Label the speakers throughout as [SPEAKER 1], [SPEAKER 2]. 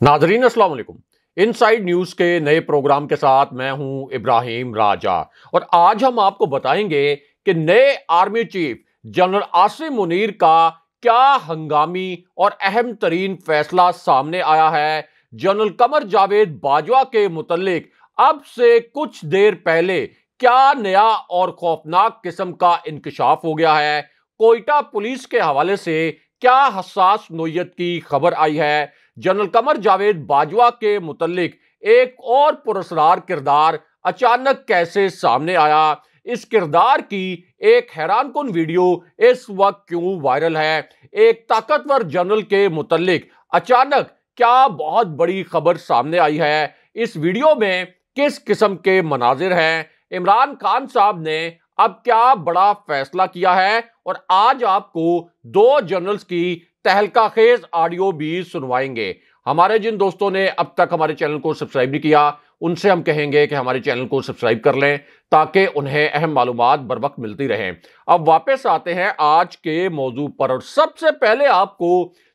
[SPEAKER 1] नाजरीन अस्सलाम वालेकुम। इनसाइड न्यूज के नए प्रोग्राम के साथ मैं हूं इब्राहिम राजा और आज हम आपको बताएंगे कि नए army chief general Asim Munir का क्या हंगामी और अहम तरीन फैसला सामने आया है। जनरल कमर जावेद बाजवा के मुतल्लिक अब से कुछ देर पहले क्या नया और खौफनाक किस्म का इंकशाफ हो गया है। कोयटा पुलिस के हवाले से क्या हसास नोयत की खबर आई है। जनरल कमर जावेद बाजवा के मुतल्लिक एक और पुरस्कार किरदार अचानक कैसे सामने आया। इस किरदार की एक हैरानकुन वीडियो इस वक्त क्यों वायरल है। एक ताकतवर जनरल के मुतल्लिक अचानक क्या बहुत बड़ी खबर सामने आई है। इस वीडियो में किस किस्म के मनाजिर हैं। इमरान खान साहब ने अब क्या बड़ा फैसला किया है और आज आपको दो जनरल्स की तहलका खेज ऑडियो भी सुनवाएंगे। हमारे जिन दोस्तों ने अब तक हमारे चैनल को सब्सक्राइब नहीं किया उनसे हम कहेंगे कि हमारे चैनल को सब्सक्राइब कर लें ताकि उन्हें अहम मालूमात बर वक्त मिलती रहें। अब वापस आते हैं आज के मौजू पर और सबसे पहले आपको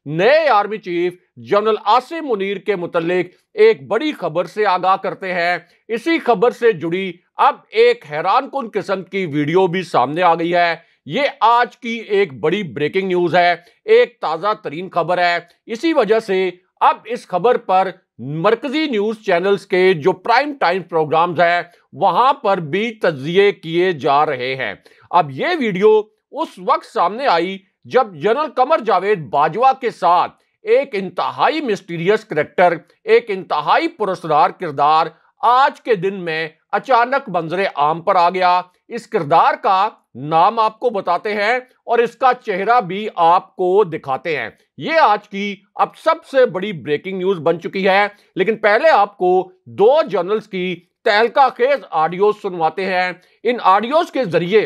[SPEAKER 1] नए army chief general Asim Munir के मुतल्लिक एक बड़ी खबर से आगाह करते हैं। इसी खबर से जुड़ी अब एक हैरानकुन किस्म की वीडियो भी सामने आ गई है। ये आज की एक बड़ी ब्रेकिंग न्यूज है, एक ताजा तरीन खबर है। इसी वजह से अब इस खबर पर मरकजी न्यूज चैनल्स के जो प्राइम टाइम प्रोग्राम्स हैं वहां पर भी तज्जिए किए जा रहे हैं। अब ये वीडियो उस वक्त सामने आई जब जनरल कमर जावेद बाजवा के साथ एक इंतहाई मिस्टीरियस करैक्टर, एक इंतहाई पुरस्कार किरदार आज के दिन में अचानक मंजरे आम पर आ गया। इस किरदार का नाम आपको बताते हैं और इसका चेहरा भी आपको दिखाते हैं। यह आज की अब सबसे बड़ी ब्रेकिंग न्यूज बन चुकी है। लेकिन पहले आपको दो जनरल्स की तहलका खेज ऑडियो सुनवाते हैं। इन ऑडियोज के जरिए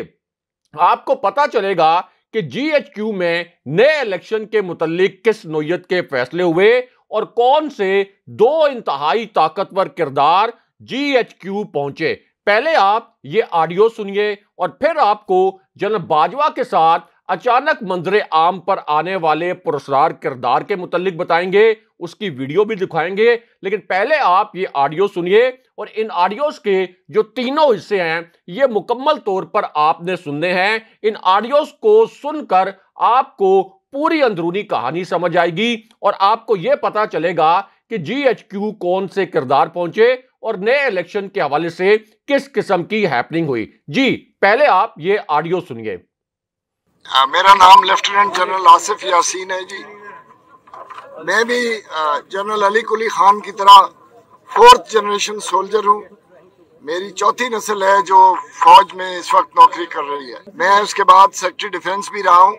[SPEAKER 1] आपको पता चलेगा कि जीएचक्यू में नए इलेक्शन के मुतल्लिक किस नोयत के फैसले हुए और कौन से दो इंतहाई ताकतवर किरदार जीएचक्यू पहुंचे। पहले आप ये ऑडियो सुनिए और फिर आपको जनरल बाजवा के साथ अचानक मंजरे आम पर आने वाले पुरस्कार किरदार के मुतल्लिक बताएंगे, उसकी वीडियो भी दिखाएंगे। लेकिन पहले आप ये ऑडियो सुनिए और इन ऑडियोज के जो तीनों हिस्से हैं ये मुकम्मल तौर पर आपने सुनने हैं। इन ऑडियोज को सुनकर आपको पूरी अंदरूनी कहानी समझ आएगी और आपको यह पता चलेगा कि जीएचक्यू कौन से किरदार पहुंचे और नए इलेक्शन के हवाले से किस किस्म की हैपनिंग हुई। जी पहले आप ये ऑडियो सुनिए।
[SPEAKER 2] मेरा नाम लेफ्टिनेंट जनरल आसिफ यासीन है जी। मैं भी जनरल अली कुली खान की तरह 4th जनरेशन सोल्जर हूँ। मेरी चौथी नस्ल है जो फौज में इस वक्त नौकरी कर रही है। मैं उसके बाद सेक्रेटरी डिफेंस भी रहा हूँ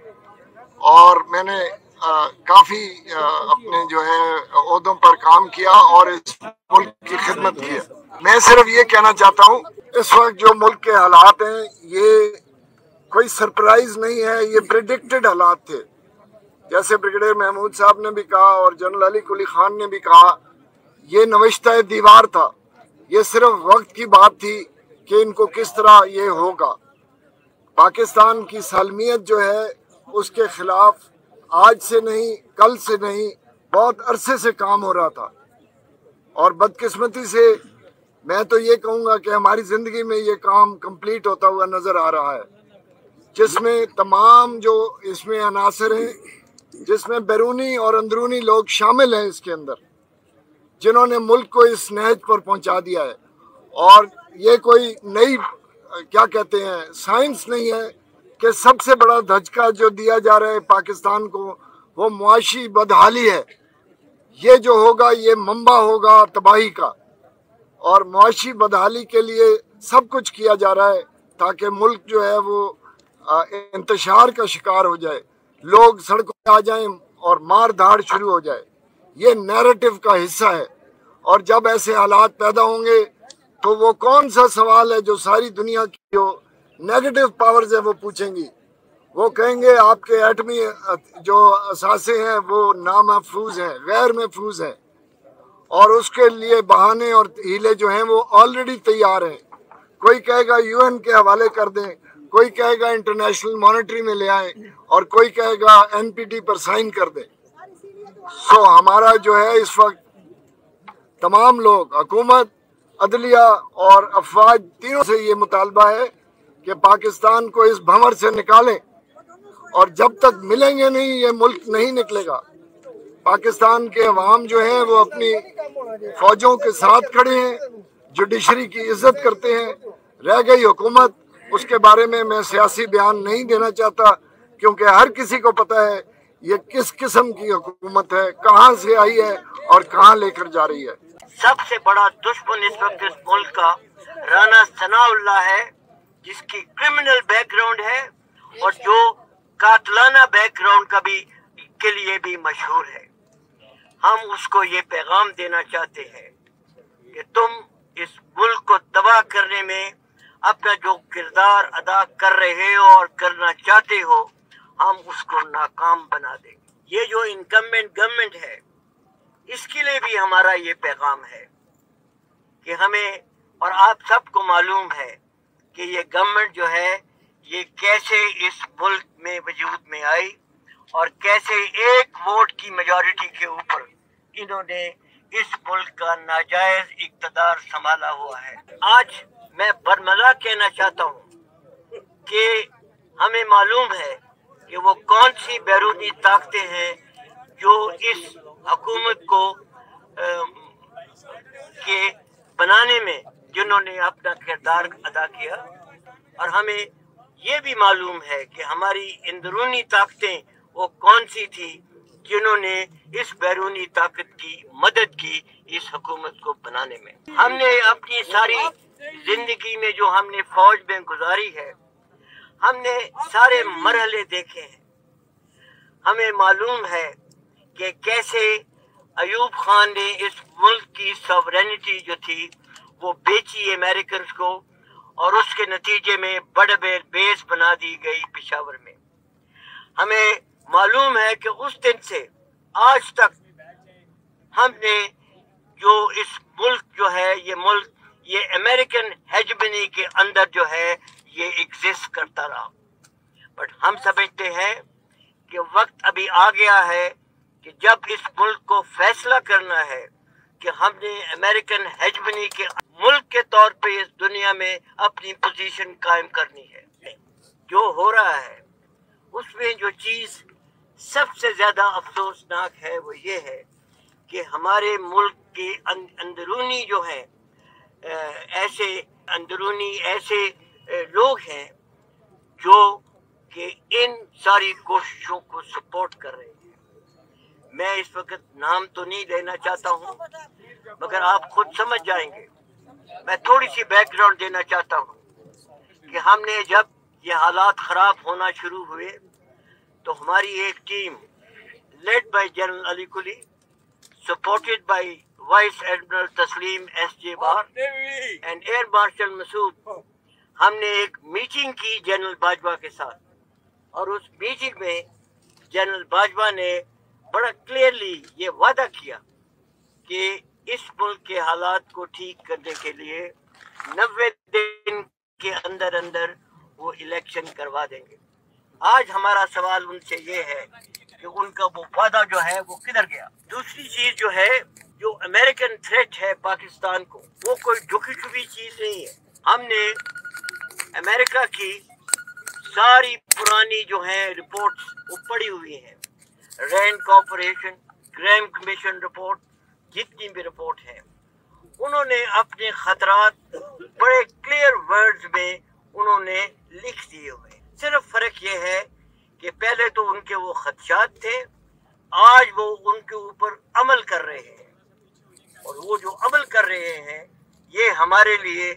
[SPEAKER 2] और मैंने काफ़ी अपने जो है ओहदों पर काम किया और इस मुल्क की खिदमत की है। मैं सिर्फ ये कहना चाहता हूँ इस वक्त जो मुल्क के हालात हैं ये कोई सरप्राइज नहीं है, ये प्रिडिक्टेड हालात थे। जैसे ब्रिगेडियर महमूद साहब ने भी कहा और जनरल अली कुली खान ने भी कहा, ये नविश्ता दीवार था। ये सिर्फ वक्त की बात थी कि इनको किस तरह ये होगा। पाकिस्तान की सालमियत जो है उसके खिलाफ आज से नहीं, कल से नहीं, बहुत अरसे से काम हो रहा था और बदकिस्मती से मैं तो ये कहूँगा कि हमारी ज़िंदगी में ये काम कंप्लीट होता हुआ नज़र आ रहा है, जिसमें तमाम जो इसमें अनासर हैं, जिसमें बैरूनी और अंदरूनी लोग शामिल हैं इसके अंदर, जिन्होंने मुल्क को इस नहज पर पहुंचा दिया है। और ये कोई नई क्या कहते हैं साइंस नहीं है कि सबसे बड़ा धचका जो दिया जा रहा है पाकिस्तान को वो मुआशी बदहाली है। ये जो होगा ये मंबा होगा तबाही का और मुआशी बदहाली के लिए सब कुछ किया जा रहा है ताकि मुल्क जो है वो इंतशार का शिकार हो जाए, लोग सड़कों पे आ जाएं और मार धाड़ शुरू हो जाए। ये नैरेटिव का हिस्सा है और जब ऐसे हालात पैदा होंगे तो वो कौन सा सवाल है जो सारी दुनिया की जो नेगेटिव पावर्स है वो पूछेंगी। वो कहेंगे आपके एटमी जो असासे हैं वो नामहफूज हैं, गैर महफूज हैं और उसके लिए बहाने और हीले जो हैं वो ऑलरेडी तैयार हैं। कोई कहेगा यूएन के हवाले कर दें, कोई कहेगा इंटरनेशनल मॉनेटरी में ले आए और कोई कहेगा एनपीटी पर साइन कर दें। सो हमारा जो है इस वक्त तमाम लोग, हुकूमत, अदलिया और अफवाज तीनों से ये मुतालबा है कि पाकिस्तान को इस भंवर से निकालें, और जब तक मिलेंगे नहीं ये मुल्क नहीं निकलेगा। पाकिस्तान के अवाम जो हैं वो अपनी फौजों के साथ खड़े हैं, जुडिशरी की इज्जत करते हैं। रह गई हुकूमत, उसके बारे में मैं सियासी बयान नहीं देना चाहता, क्योंकि हर किसी को पता है ये किस किस्म की हुकूमत है, कहाँ से आई है और कहाँ लेकर जा रही है।
[SPEAKER 3] सबसे बड़ा दुश्मन इस वक्त इस मुल्क का राना सनाउल्लाह है, जिसकी क्रिमिनल बैकग्राउंड है और जो कातलाना बैकग्राउंड का भी के लिए भी मशहूर है। हम उसको ये पैगाम देना चाहते हैं कि तुम इस मुल्क को तबाह करने में अपना जो किरदार अदा कर रहे हो और करना चाहते हो, हम उसको नाकाम बना देंगे। ये जो इनकम्बेंट गवर्नमेंट है, इसके लिए भी हमारा ये पैगाम है कि हमें, और आप सबको मालूम है कि ये गवर्नमेंट जो है ये कैसे इस मुल्क में वजूद में आई और कैसे एक वोट की मेजॉरिटी के ऊपर इन्होंने इस मुल्क का नाजायज इक़्तिदार संभाला हुआ है। आज मैं बरमला कहना चाहता हूँ कि हमें मालूम है कि वो कौन सी बैरूनी ताकतें हैं जो इस हुकूमत को के बनाने में जिन्होंने अपना किरदार अदा किया, और हमें ये भी मालूम है कि हमारी अंदरूनी ताकतें वो कौन सी थी जिन्होंने इस बैरूनी ताकत की मदद की इस हुकूमत को बनाने में। हमने अपनी सारी जिंदगी में जो हमने फौज में गुजारी है, हमने सारे मरहले देखे हैं। हमें मालूम है कि कैसे अयूब खान ने इस मुल्क की सॉवरेनिटी जो थी वो बेची अमेरिकन को, और उसके नतीजे में बड़े बेस बना दी गई पेशावर में। हमें मालूम है कि उस दिन से आज तक हमने जो इस मुल्क जो है ये मुल्क ये अमेरिकन हेजमनी के अंदर जो है ये एग्जिस्ट करता रहा। बट हम समझते हैं कि वक्त अभी आ गया है कि जब इस मुल्क को फैसला करना है कि हमने अमेरिकन हेजमनी के मुल्क के तौर पे इस दुनिया में अपनी पोजीशन कायम करनी है। जो हो रहा है उसमें जो चीज सबसे ज्यादा अफसोसनाक है वो ये है कि हमारे मुल्क के अंदरूनी जो है ऐसे लोग हैं जो कि इन सारी कोशिशों को सपोर्ट कर रहे हैं। मैं इस वक्त नाम तो नहीं लेना चाहता हूँ, मगर आप खुद समझ जाएंगे। मैं थोड़ी सी बैकग्राउंड देना चाहता हूँ कि हमने जब ये हालात खराब होना शुरू हुए तो हमारी एक team led by general Ali Kuli, supported by vice admiral Tasleem S J. Bar and air marshal Masood, हमने एक मीटिंग की जनरल बाजवा के साथ, और उस मीटिंग में जनरल बाजवा ने बड़ा क्लियरली ये वादा किया कि इस मुल्क के हालात को ठीक करने के लिए 90 दिन के अंदर अंदर वो इलेक्शन करवा देंगे। आज हमारा सवाल उनसे ये है कि उनका वो वादा जो है वो किधर गया। दूसरी चीज जो है, जो अमेरिकन थ्रेट है पाकिस्तान को, वो कोई झुकी छुपी चीज नहीं है। हमने अमेरिका की सारी पुरानी जो है रिपोर्ट्स वो पड़ी हुई हैं, रैंड कॉर्पोरेशन, ग्रैम कमीशन रिपोर्ट, जितनी भी रिपोर्ट है, उन्होंने अपने खतरात बड़े क्लियर वर्ड्स में उन्होंने लिख दिए हुए। सिर्फ फर्क ये है कि पहले तो उनके वो खदशात थे, आज वो उनके ऊपर अमल कर रहे हैं, और वो जो अमल कर रहे हैं ये हमारे लिए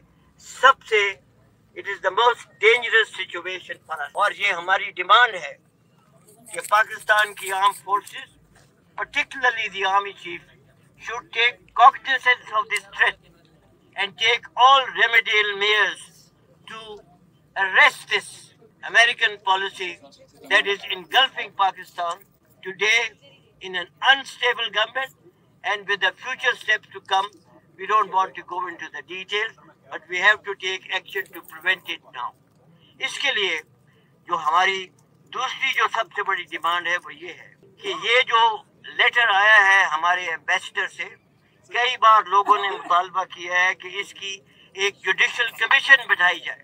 [SPEAKER 3] सबसे it is the most dangerous situation for us. और ये हमारी डिमांड है कि पाकिस्तान की arm forces, particularly the army chief, should take cognizance of this threat and take all remedial measures to arrest this American policy that is engulfing Pakistan today in an unstable government, and with the future steps to come. We don't want to go into the details, but we have to take action to prevent it now. इसके लिए जो हमारी दूसरी जो सबसे बड़ी demand है वो ये है कि ये जो लेटर आया है हमारे एम्बेसडर से, कई बार लोगों ने मुतालबा किया है कि इसकी एक जुडिशल कमीशन बिठाई जाए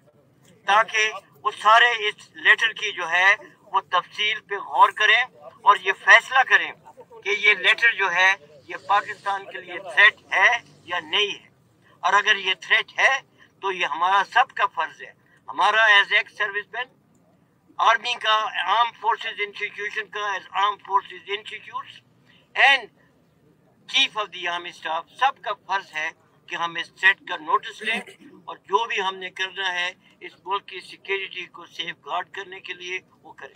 [SPEAKER 3] ताकि वो सारे इस लेटर की जो है वो तफसील पे गौर करें और ये फैसला करें कि ये लेटर जो है ये पाकिस्तान के लिए थ्रेट है या नहीं है। और अगर ये थ्रेट है तो ये हमारा सबका फर्ज है, हमारा एज एक्स सर्विसमैन, आर्मी का, आर्म फोर्सेस इंस्टीट्यूशन का, as arm forces institutes and chief of the army staff, सबका फर्ज है कि हम इस थ्रेट का नोटिस लें और जो भी हमने करना है इस मुल्क की सिक्योरिटी को सेफ गार्ड करने के लिए वो करें।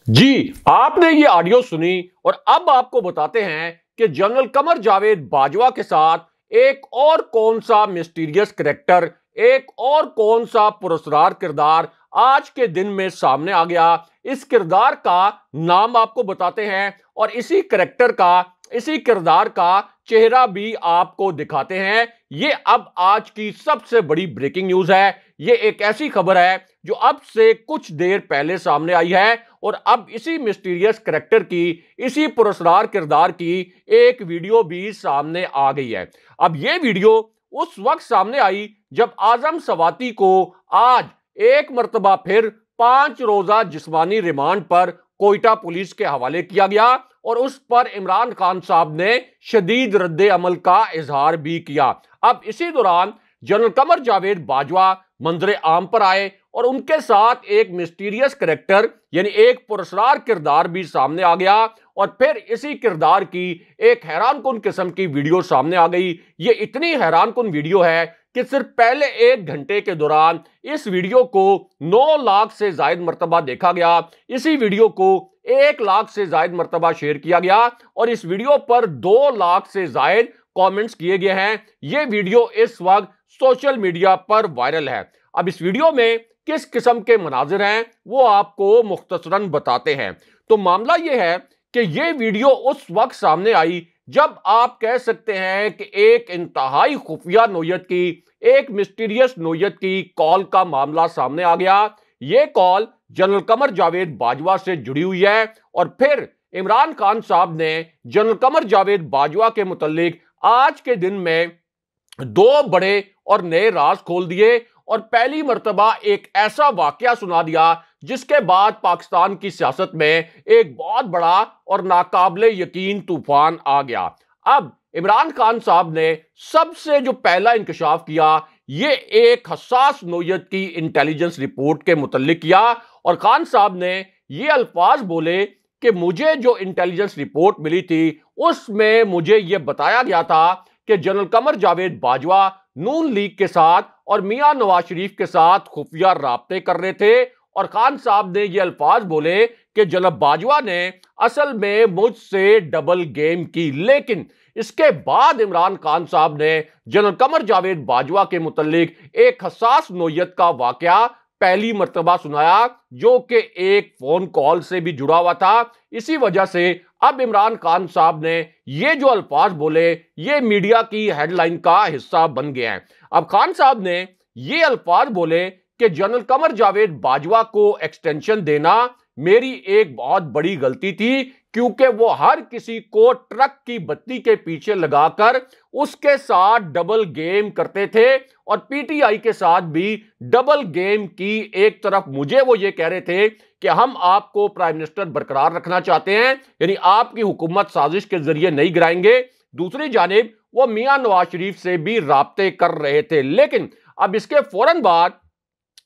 [SPEAKER 1] जी, आपने ये ऑडियो सुनी और अब आपको बताते हैं कि जनरल कमर जावेद बाजवा के साथ एक और कौन सा मिस्टीरियस कैरेक्टर, एक और कौन सा पुरस्कार किरदार आज के दिन में सामने आ गया। इस किरदार का नाम आपको बताते हैं और इसी कैरेक्टर का, इसी किरदार का चेहरा भी आपको दिखाते हैं। ये अब आज की सबसे बड़ी ब्रेकिंग न्यूज है। ये एक ऐसी खबर है जो अब से कुछ देर पहले सामने आई है और अब इसी मिस्टीरियस कैरेक्टर की, इसी पुरस्कार किरदार की एक वीडियो भी सामने आ गई है। अब ये वीडियो उस वक्त सामने आई जब आजम सवाती को आज एक मर्तबा फिर 5 रोजा जिस्मानी रिमांड पर कोयटा पुलिस के हवाले किया गया और उस पर इमरान खान साहब ने शदीद रद्दे अमल का इजहार भी किया। अब इसी दौरान जनरल कमर जावेद बाजवा मंजरे आम पर आए और उनके साथ एक मिस्टीरियस कैरेक्टर यानी एक पुरस्कार किरदार भी सामने आ गया और फिर इसी किरदार की एक हैरानकुन किस्म की वीडियो सामने आ गई। ये इतनी हैरानकुन वीडियो है कि सिर्फ पहले 1 घंटे के दौरान इस वीडियो को 9 लाख से ज्यादा मर्तबा देखा गया। इसी वीडियो को 1 लाख से ज्यादा मर्तबा शेयर किया गया और इस वीडियो पर 2 लाख से ज्यादा कमेंट्स किए गए हैं। यह वीडियो इस वक्त सोशल मीडिया पर वायरल है। अब इस वीडियो में किस किस्म के मनाजिर हैं वो आपको मुख्तसरन बताते हैं। तो मामला यह है कि यह वीडियो उस वक्त सामने आई जब आप कह सकते हैं कि एक इंतहाई खुफिया नोयत की, एक मिस्टीरियस नोयत की कॉल का मामला सामने आ गया। यह कॉल जनरल कमर जावेद बाजवा से जुड़ी हुई है और फिर इमरान खान साहब ने जनरल कमर जावेद बाजवा के मुतालिक आज के दिन में 2 बड़े और नए राज खोल दिए और पहली मर्तबा एक ऐसा वाकया सुना दिया जिसके बाद पाकिस्तान की सियासत में एक बहुत बड़ा और नाकाबिले यकीन तूफान आ गया। अब इमरान खान साहब ने सबसे जो पहला इंकशाफ किया ये एक हसास नोयत की इंटेलिजेंस रिपोर्ट के मुतल्लिक किया और खान साहब ने ये अल्फाज बोले कि मुझे जो इंटेलिजेंस रिपोर्ट मिली थी उसमें मुझे यह बताया गया था कि जनरल कमर जावेद बाजवा नून लीग के साथ और मियां नवाज शरीफ के साथ खुफिया राब्ते कर रहे थे और खान साहब ने ये अल्फाज बोले कि जनरल बाजवा ने असल में मुझसे डबल गेम की। लेकिन इसके बाद इमरान खान साहब ने जनरल कमर जावेद बाजवा के मुतालिक एक हसास नोयत का वाकया पहली मर्तबा सुनाया जो कि एक फोन कॉल से भी जुड़ा हुआ था। इसी वजह से अब इमरान खान साहब ने ये जो अल्फाज बोले ये मीडिया की हेडलाइन का हिस्सा बन गए हैं। अब खान साहब ने ये अल्फाज बोले कि जनरल कमर जावेद बाजवा को एक्सटेंशन देना मेरी एक बहुत बड़ी गलती थी क्योंकि वो हर किसी को ट्रक की बत्ती के पीछे लगाकर उसके साथ डबल गेम करते थे और पीटीआई के साथ भी डबल गेम की। एक तरफ मुझे वो ये कह रहे थे कि हम आपको प्राइम मिनिस्टर बरकरार रखना चाहते हैं यानी आपकी हुकूमत साजिश के जरिए नहीं गिराएंगे, दूसरी जानिब वो मियां नवाज शरीफ से भी राब्ते कर रहे थे। लेकिन अब इसके फौरन बाद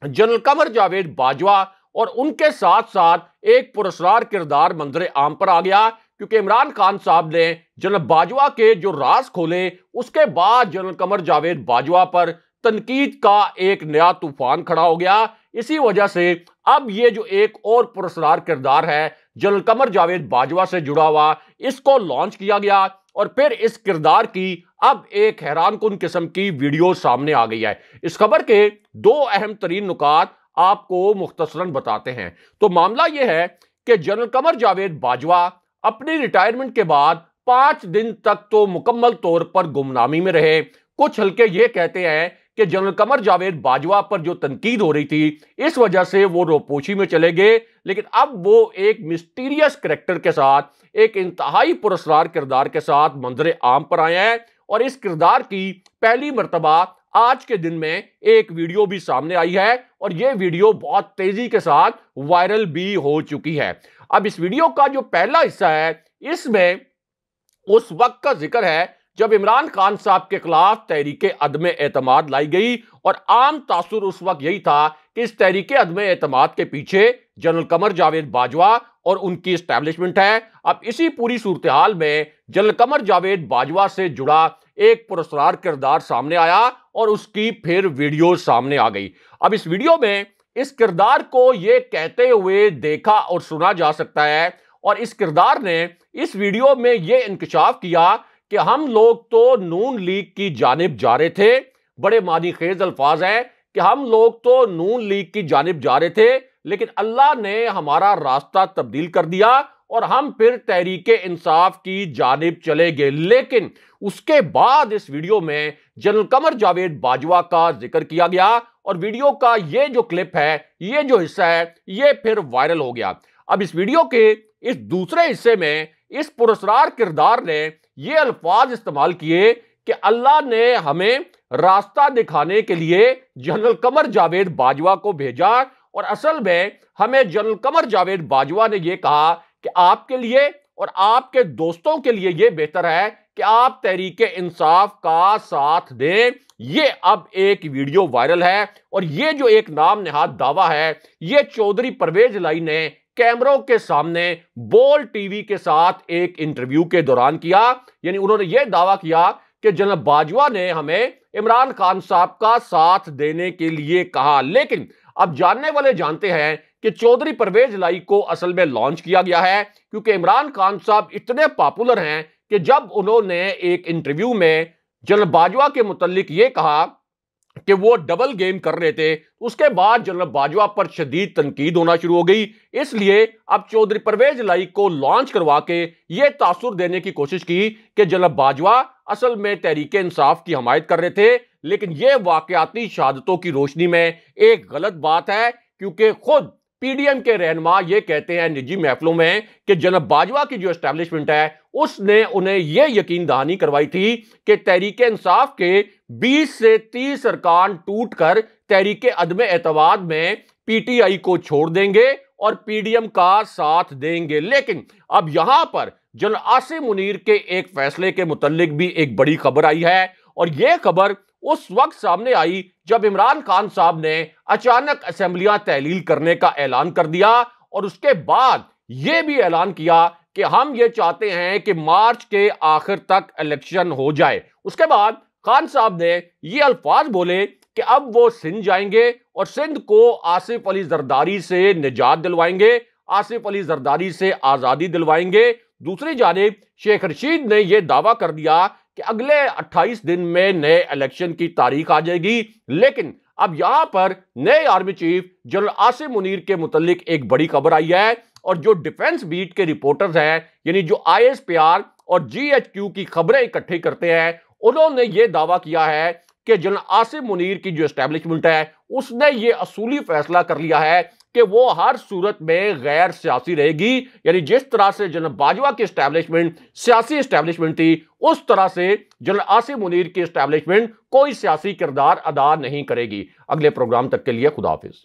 [SPEAKER 1] जनरल कमर जावेद बाजवा और उनके साथ साथ एक पुरस्कार किरदार मंजरे आम पर आ गया क्योंकि इमरान खान साहब ने जनरल बाजवा के जो राज खोले उसके बाद जनरल कमर जावेद बाजवा पर तनकीद का एक नया तूफान खड़ा हो गया। इसी वजह से अब ये जो एक और पुरस्कार किरदार है जनरल कमर जावेद बाजवा से जुड़ा हुआ, इसको लॉन्च किया गया और फिर इस किरदार की अब एक हैरानकुन किस्म की वीडियो सामने आ गई है। इस खबर के 2 अहम तरीन नुकात आपको मुख्तसरन बताते हैं। तो मामला यह है कि जनरल कमर जावेद बाजवा अपनी रिटायरमेंट के बाद 5 दिन तक तो मुकम्मल तौर पर गुमनामी में रहे। कुछ हल्के ये कहते हैं कि जनरल कमर जावेद बाजवा पर जो तनकीद हो रही थी इस वजह से वो रोपोशी में चले गए, लेकिन अब वो एक मिस्टीरियस कैरेक्टर के साथ, एक इंतहाई पुरस्कार किरदार के साथ मंजरे आम पर आए हैं और इस किरदार की पहली मर्तबा आज के दिन में एक वीडियो भी सामने आई है और यह वीडियो बहुत तेजी के साथ वायरल भी हो चुकी है। अब इस वीडियो का जो पहला हिस्सा है, इसमें उस वक्त का जिक्र है जब इमरान खान साहब के खिलाफ तहरीके अदम एतमाद लाई गई और आम तासुर उस वक्त यही था कि इस तहरीके अदम एतमाद के पीछे जनरल कमर जावेद बाजवा और उनकी एस्टैब्लिशमेंट है। अब इसी पूरी सूरत हाल में जनरल कमर जावेद बाजवा से जुड़ा एक पुरस्कार किरदार सामने आया और उसकी फिर वीडियो सामने आ गई। अब इस वीडियो में इस किरदार को यह कहते हुए देखा और सुना जा सकता है और इस किरदार ने इस वीडियो में यह इंकशाफ किया कि हम लोग तो नून लीग की जानिब जा रहे थे। बड़े मानी खेज अल्फाज हैं कि हम लोग तो नून लीग की जानिब जा रहे थे, लेकिन अल्लाह ने हमारा रास्ता तब्दील कर दिया और हम फिर तहरीके इंसाफ की जानिब चले गए। लेकिन उसके बाद इस वीडियो में जनरल कमर जावेद बाजवा का जिक्र किया गया और वीडियो का ये जो क्लिप है, ये जो हिस्सा है, ये फिर वायरल हो गया। अब इस वीडियो के इस दूसरे हिस्से में इस पुरस्कार किरदार ने ये अल्फाज इस्तेमाल किए कि अल्लाह ने हमें रास्ता दिखाने के लिए जनरल कमर जावेद बाजवा को भेजा और असल में हमें जनरल कमर जावेद बाजवा ने यह कहा कि आपके लिए और आपके दोस्तों के लिए यह बेहतर है कि आप तहरीके इंसाफ का साथ दें। ये अब एक वीडियो वायरल है और ये जो एक नाम निहाद दावा है, ये चौधरी परवेज लाई ने कैमरों के सामने बोल टीवी के साथ एक इंटरव्यू के दौरान किया। यानी उन्होंने यह दावा किया कि जनरल बाजवा ने हमें इमरान खान साहब का साथ देने के लिए कहा। लेकिन अब जानने वाले जानते हैं कि चौधरी परवेज लाई को असल में लॉन्च किया गया है क्योंकि इमरान खान साहब इतने पॉपुलर हैं कि जब उन्होंने एक इंटरव्यू में जनरल बाजवा के मुतालिक यह कहा कि वो डबल गेम कर रहे थे, उसके बाद जनरल बाजवा पर शदीद तनकीद होना शुरू हो गई। इसलिए अब चौधरी परवेज लाई को लॉन्च करवा के ये तासुर देने की कोशिश की कि जनरल बाजवा असल में तहरीके इंसाफ की हमायत कर रहे थे। लेकिन यह वाकयाती शहादतों की रोशनी में एक गलत बात है क्योंकि खुद पीडीएम के रहनुमा ये कहते हैं निजी महफिलों में कि जनरल बाजवा की जो एस्टैब्लिशमेंट है उसने उन्हें यह यकीन दहानी करवाई थी कि तहरीके इंसाफ के 20 से 30 अरकान टूटकर तहरीके अदम एतमाद में पीटीआई को छोड़ देंगे और पीडीएम का साथ देंगे। लेकिन अब यहां पर जनरल आसिम मुनीर के एक फैसले के मुतालिक भी एक बड़ी खबर आई है और यह खबर उस वक्त सामने आई जब इमरान खान साहब ने अचानक असेंबलियां तहलील करने का ऐलान कर दिया और उसके बाद यह भी ऐलान किया कि हम ये चाहते हैं कि मार्च के आखिर तक इलेक्शन हो जाए। उसके बाद खान साहब ने ये अल्फाज बोले कि अब वो सिंध जाएंगे और सिंध को आसिफ अली जरदारी से निजात दिलवाएंगे, आसिफ अली जरदारी से आजादी दिलवाएंगे। दूसरी जानिब शेख रशीद ने यह दावा कर दिया कि अगले 28 दिन में नए इलेक्शन की तारीख आ जाएगी। लेकिन अब यहां पर नए army chief general Asim Munir के मुतालिक एक बड़ी खबर आई है और जो डिफेंस बीट के रिपोर्टर्स हैं, यानी जो आईएसपीआर और जीएचक्यू की खबरें इकट्ठी करते हैं, उन्होंने ये दावा किया है कि जनरल आसिम मुनीर की जो एस्टैब्लिशमेंट है उसने ये असूली फैसला कर लिया है कि वो हर सूरत में गैर सियासी रहेगी। यानी जिस तरह से जनरल बाजवा की एस्टैब्लिशमेंट सियासी एस्टैब्लिशमेंट थी, उस तरह से जनरल आसिम मुनीर की एस्टैब्लिशमेंट कोई सियासी किरदार अदा नहीं करेगी। अगले प्रोग्राम तक के लिए खुदा हाफिज।